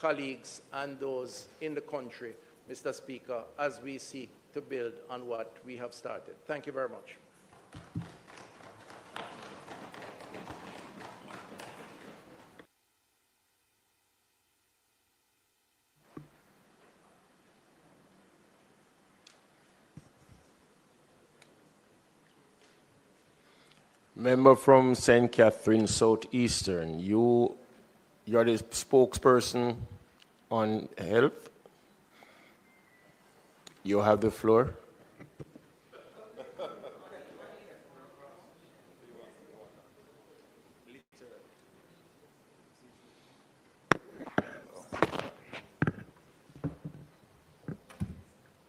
colleagues and those in the country, Mr. Speaker, as we seek to build on what we have started. Thank you very much. Member from St. Catherine Southeastern, you're the spokesperson on health. You have the floor.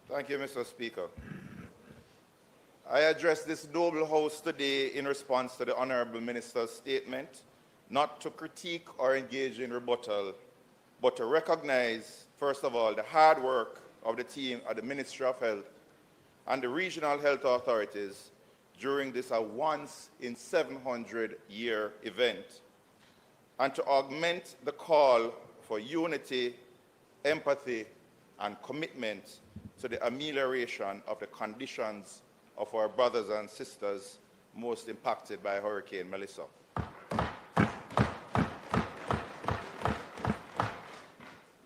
Thank you, Mr. Speaker. I address this noble House today in response to the Honourable Minister's statement, not to critique or engage in rebuttal, but to recognize, first of all, the hard work of the team at the Ministry of Health and the regional health authorities during this once-in-700-year event, and to augment the call for unity, empathy, and commitment to the amelioration of the conditions of our brothers and sisters most impacted by Hurricane Melissa.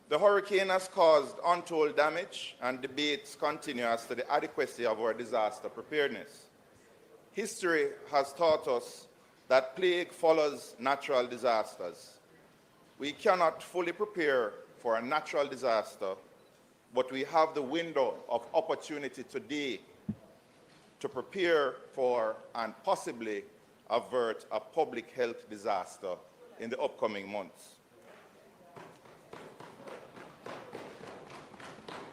The hurricane has caused untold damage, and debates continue as to the adequacy of our disaster preparedness. History has taught us that plague follows natural disasters. We cannot fully prepare for a natural disaster, but we have the window of opportunity today to prepare for and possibly avert a public health disaster in the upcoming months.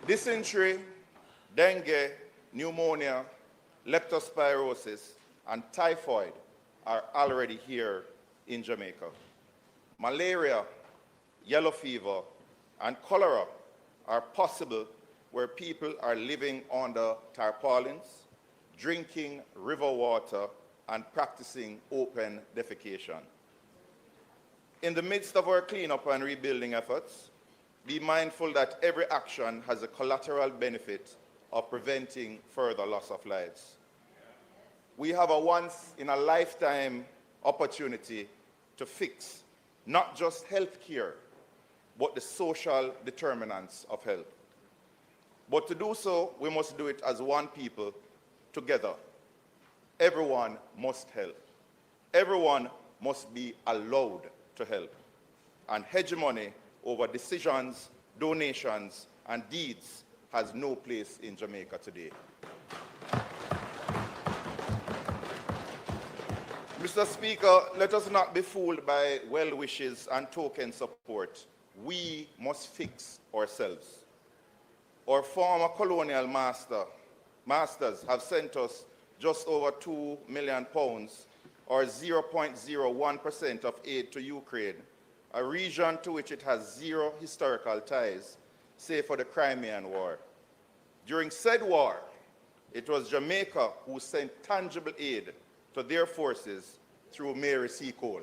Dysentery, dengue, pneumonia, leptospirosis, and typhoid are already here in Jamaica. Malaria, yellow fever, and cholera are possible where people are living under tarpaulins, drinking river water, and practicing open defecation. In the midst of our cleanup and rebuilding efforts, be mindful that every action has a collateral benefit of preventing further loss of lives. We have a once-in-a-lifetime opportunity to fix not just health care, but the social determinants of health. But to do so, we must do it as one people, together. Everyone must help. Everyone must be allowed to help. And hegemony over decisions, donations, and deeds has no place in Jamaica today. Mr. Speaker, let us not be fooled by well wishes and token support. We must fix ourselves. Our former colonial masters have sent us just over £2 million, or 0.01% of aid to Ukraine, a region to which it has zero historical ties, save for the Crimean War. During said war, it was Jamaica who sent tangible aid to their forces through Mary C. Cole.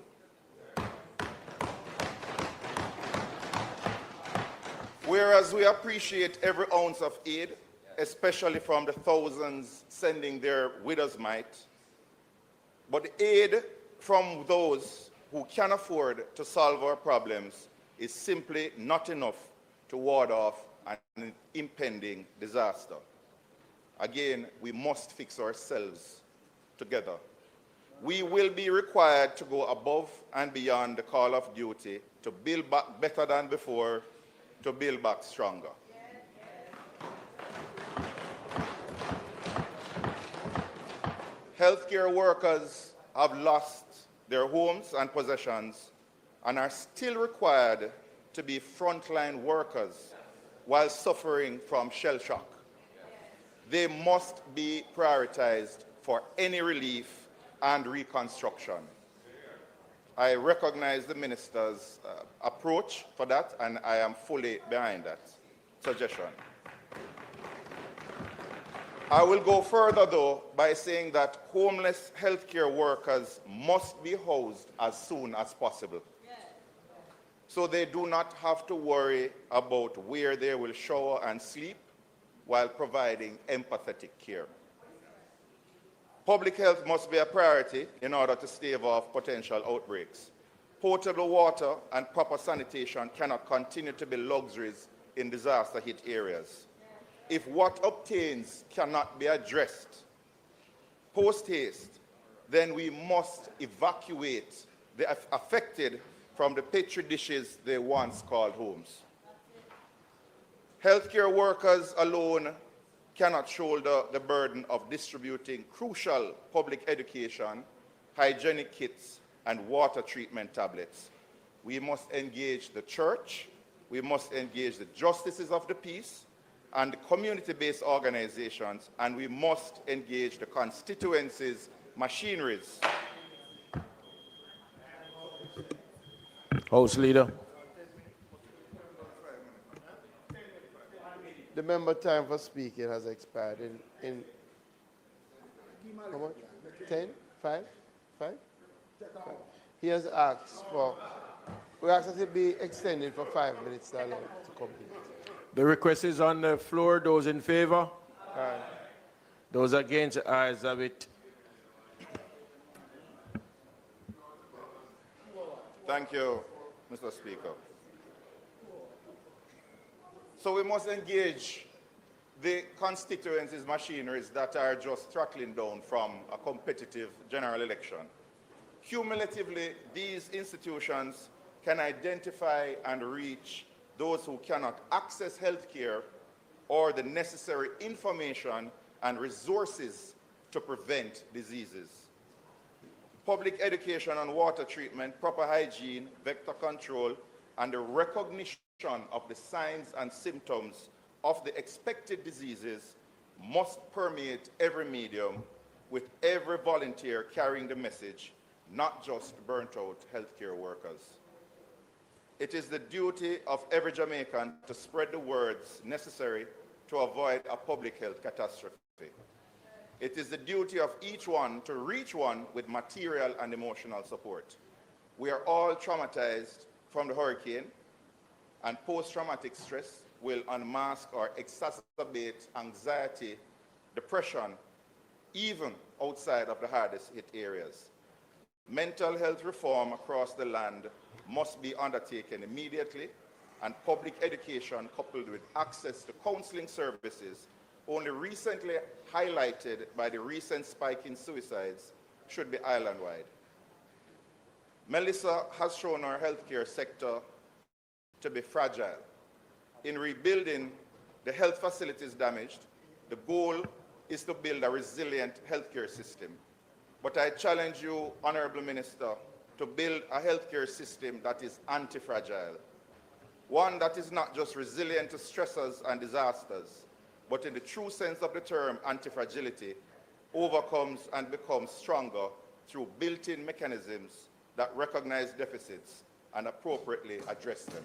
Whereas we appreciate every ounce of aid, especially from the thousands sending their widow's mite, but the aid from those who can afford to solve our problems is simply not enough to ward off an impending disaster. Again, we must fix ourselves together. We will be required to go above and beyond the call of duty to build back better than before, to build back stronger. Healthcare workers have lost their homes and possessions and are still required to be frontline workers while suffering from shell shock. They must be prioritized for any relief and reconstruction. I recognize the Minister's approach for that, and I am fully behind that suggestion. I will go further, though, by saying that homeless healthcare workers must be housed as soon as possible. so they do not have to worry about where they will shower and sleep while providing empathetic care. Public health must be a priority in order to stave off potential outbreaks. Potable water and proper sanitation cannot continue to be luxuries in disaster-hit areas. If what obtains cannot be addressed post-haste, then we must evacuate the affected from the petri dishes they once called homes. Healthcare workers alone cannot shoulder the burden of distributing crucial public education, hygienic kits, and water treatment tablets. We must engage the church, we must engage the justices of the peace, and the community-based organizations, and we must engage the constituencies, machineries. House Leader. The member time for speaking has expired in how much? 10? 5? 5? He has asked for, we asked that it be extended for 5 minutes to complete. The request is on the floor. Those in favor? Aye. Those against, ayes have it. Thank you, Mr. Speaker. So we must engage the constituencies, machineries that are just trickling down from a competitive general election. Cumulatively, these institutions can identify and reach those who cannot access health care or the necessary information and resources to prevent diseases. Public education on water treatment, proper hygiene, vector control, and the recognition of the signs and symptoms of the expected diseases must permeate every medium, with every volunteer carrying the message, not just burnt-out healthcare workers. It is the duty of every Jamaican to spread the words necessary to avoid a public health catastrophe. It is the duty of each one to reach one with material and emotional support. We are all traumatized from the hurricane, and post-traumatic stress will unmask or exacerbate anxiety, depression, even outside of the hardest hit areas. Mental health reform across the land must be undertaken immediately, and public education coupled with access to counseling services, only recently highlighted by the recent spike in suicides, should be island-wide. Melissa has shown our healthcare sector to be fragile. In rebuilding the health facilities damaged, the goal is to build a resilient healthcare system. But I challenge you, Honorable Minister, to build a healthcare system that is anti-fragile, one that is not just resilient to stressors and disasters, but in the true sense of the term, anti-fragility, overcomes and becomes stronger through built-in mechanisms that recognize deficits and appropriately address them.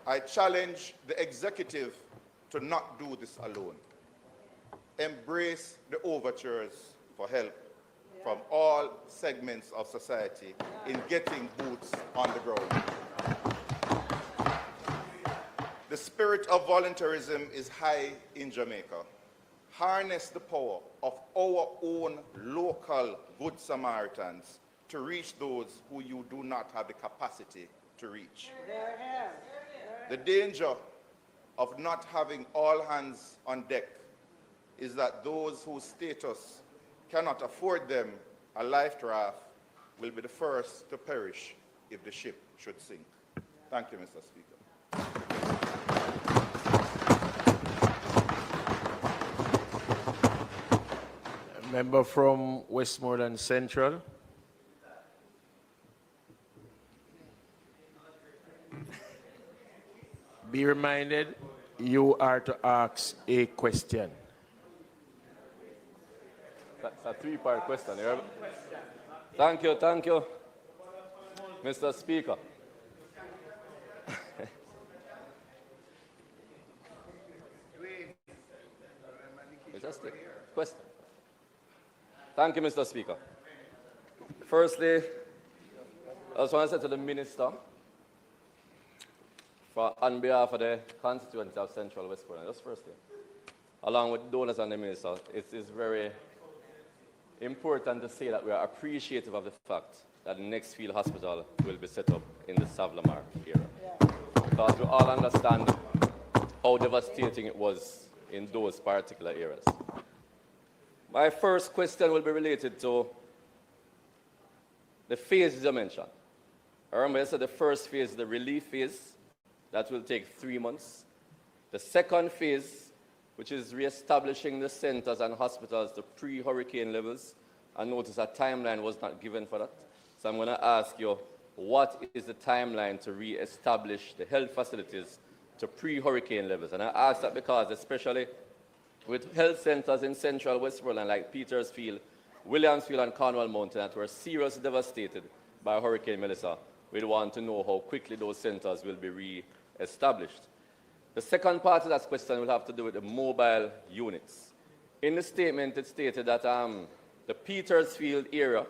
I challenge the executive to not do this alone. Embrace the overtures for help from all segments of society in getting boots on the ground. The spirit of voluntarism is high in Jamaica. Harness the power of our own local Good Samaritans to reach those who you do not have the capacity to reach. The danger of not having all hands on deck is that those whose status cannot afford them a life raft will be the first to perish if the ship should sink. Thank you, Mr. Speaker. Member from Westmoreland Central. Be reminded, you are to ask a question. That's a three-part question. Thank you, Mr. Speaker. It's just a question. Thank you, Mr. Speaker. Firstly, I just want to say to the Minister, on behalf of the constituents of Central Westmoreland, just firstly, along with donors and the Minister, it is very important to say that we are appreciative of the fact that the next field hospital will be set up in the Savlamar area. Because we all understand how devastating it was in those particular areas. My first question will be related to the phases you mentioned. I remember you said the first phase is the relief phase. That will take 3 months. The second phase, which is reestablishing the centers and hospitals to pre-hurricane levels, I noticed a timeline was not given for that. So I'm going to ask you, what is the timeline to reestablish the health facilities to pre-hurricane levels? And I ask that because, especially with health centers in central Westmoreland like Petersfield, Williamsfield, and Cornwall Mountain that were seriously devastated by Hurricane Melissa, we'd want to know how quickly those centers will be re-established. The second part of that question will have to do with the mobile units. In the statement, it stated that the Petersfield area,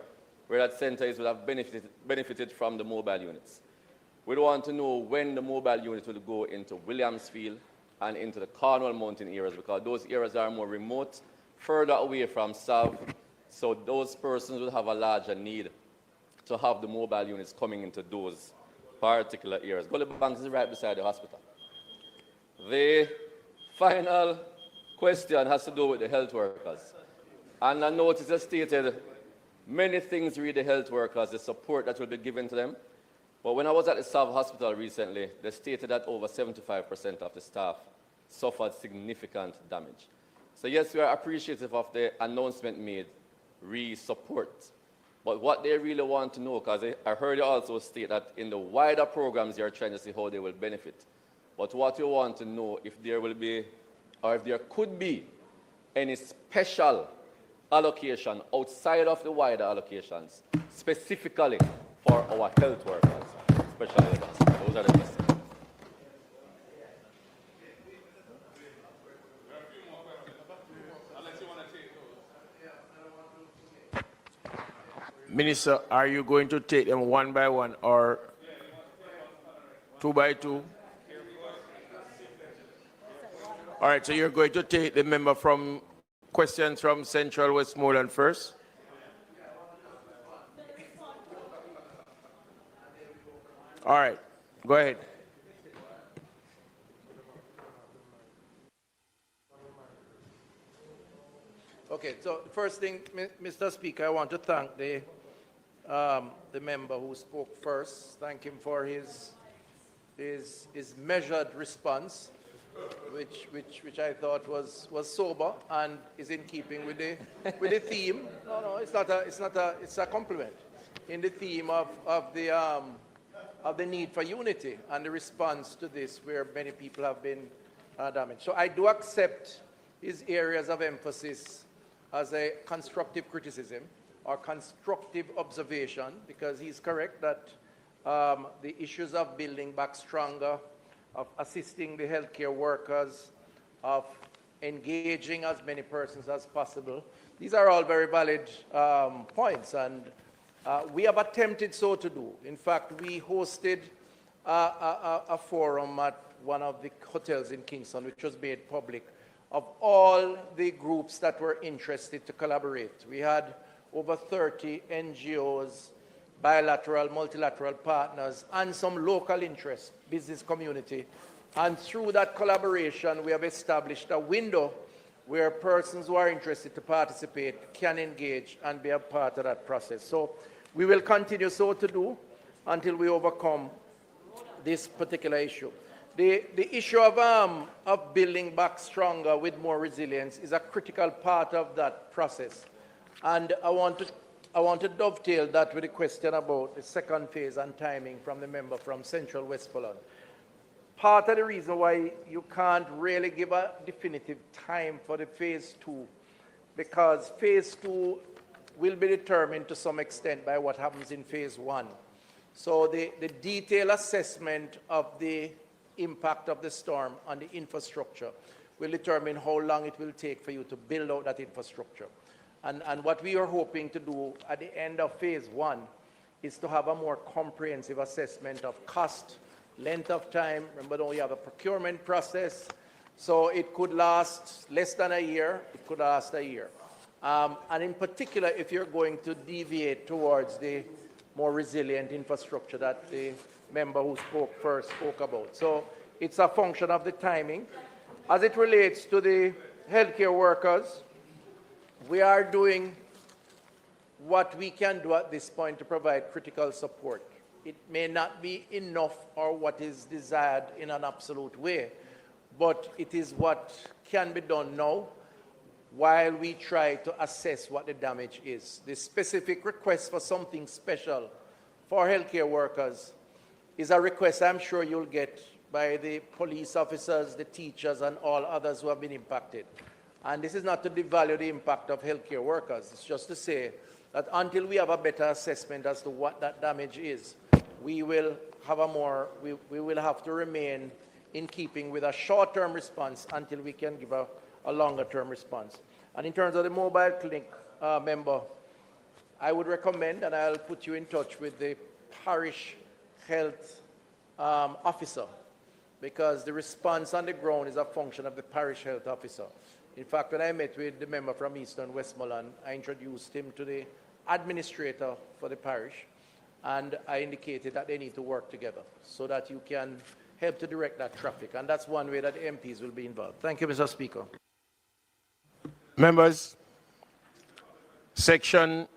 where that center is, will have benefited from the mobile units. We want to know when the mobile units will go into Williamsfield and into the Cornwall Mountain areas, because those areas are more remote, further away from SAV, so those persons will have a larger need to have the mobile units coming into those particular areas. Gully Banks is right beside the hospital. The final question has to do with the health workers. And I noticed it stated many things read the health workers, the support that will be given to them. But when I was at the SAV hospital recently, they stated that over 75% of the staff suffered significant damage. So yes, we are appreciative of the announcement made, re-support. But what they really want to know, because I heard you also state that in the wider programs, you're trying to see how they will benefit. But what you want to know, if there will be, or if there could be, any special allocation outside of the wider allocations, specifically for our health workers, especially those are the questions. Minister, are you going to take them one by one or 2 by 2? All right, so you're going to take the member from questions from Central Westmoreland first? All right, go ahead. Okay, so first thing, Mr. Speaker, I want to thank the member who spoke first. Thank him for his measured response, which I thought was sober and is in keeping with the theme. No, it's a compliment in the theme of the need for unity and the response to this, where many people have been damaged. So I do accept his areas of emphasis as a constructive criticism or constructive observation, because he's correct that the issues of building back stronger, of assisting the healthcare workers, of engaging as many persons as possible, these are all very valid points, and we have attempted so to do. In fact, we hosted a forum at one of the hotels in Kingston, which was made public, of all the groups that were interested to collaborate. We had over 30 NGOs, bilateral, multilateral partners, and some local interest, business community. And through that collaboration, we have established a window where persons who are interested to participate can engage and be a part of that process. So we will continue so to do until we overcome this particular issue. The issue of building back stronger with more resilience is a critical part of that process. And I want to dovetail that with a question about the second phase and timing from the member from Central Westmoreland. Part of the reason why you can't really give a definitive time for the phase 2, because phase 2 will be determined to some extent by what happens in phase 1. So the detailed assessment of the impact of the storm on the infrastructure will determine how long it will take for you to build out that infrastructure. And what we are hoping to do at the end of phase 1 is to have a more comprehensive assessment of cost, length of time. Remember, now we have a procurement process, so it could last less than a year, it could last a year. And in particular, if you're going to deviate towards the more resilient infrastructure that the member who spoke first spoke about. So it's a function of the timing. As it relates to the healthcare workers, we are doing what we can do at this point to provide critical support. It may not be enough or what is desired in an absolute way, but it is what can be done now while we try to assess what the damage is. The specific request for something special for healthcare workers is a request I'm sure you'll get by the police officers, the teachers, and all others who have been impacted. And this is not to devalue the impact of healthcare workers. It's just to say that until we have a better assessment as to what that damage is, we will have we will have to remain in keeping with a short-term response until we can give a longer-term response. And in terms of the mobile clinic member, I would recommend, and I'll put you in touch with the parish health officer, because the response on the ground is a function of the parish health officer. In fact, when I met with the member from Eastern Westmoreland, I introduced him to the administrator for the parish, and I indicated that they need to work together so that you can help to direct that traffic. And that's one way that the MPs will be involved. Thank you, Mr. Speaker. Members, Section